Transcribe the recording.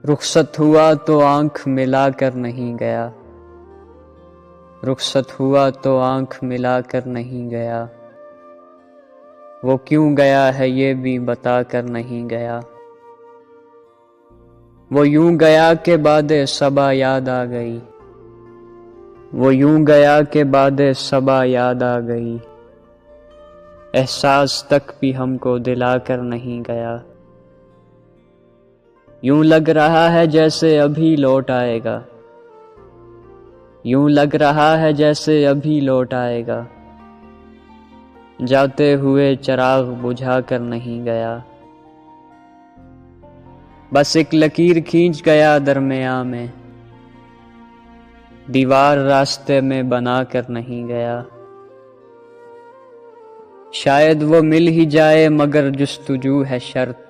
رخصت ہوا تو آنکھ ملا کر نہیں گیا، رخصت ہوا تو آنکھ ملا کر نہیں گیا، وہ کیوں گیا ہے یہ بھی بتا کر نہیں گیا، وہ یوں گیا کہ باد صبا یاد آ گئی، وہ یوں گیا کہ باد صبا یاد آ گئی، احساس تک بھی ہم کو دلا کر نہیں گیا، یوں لگ رہا ہے جیسے ابھی لوٹ آئے گا، یوں لگ رہا ہے جیسے ابھی لوٹ آئے گا، جاتے ہوئے چراغ بجھا کر نہیں گیا، بس ایک لکیر کھینچ گیا درمیاں میں، دیوار راستے میں بنا کر نہیں گیا، شاید وہ مل ہی جائے مگر جستجو ہے شرط،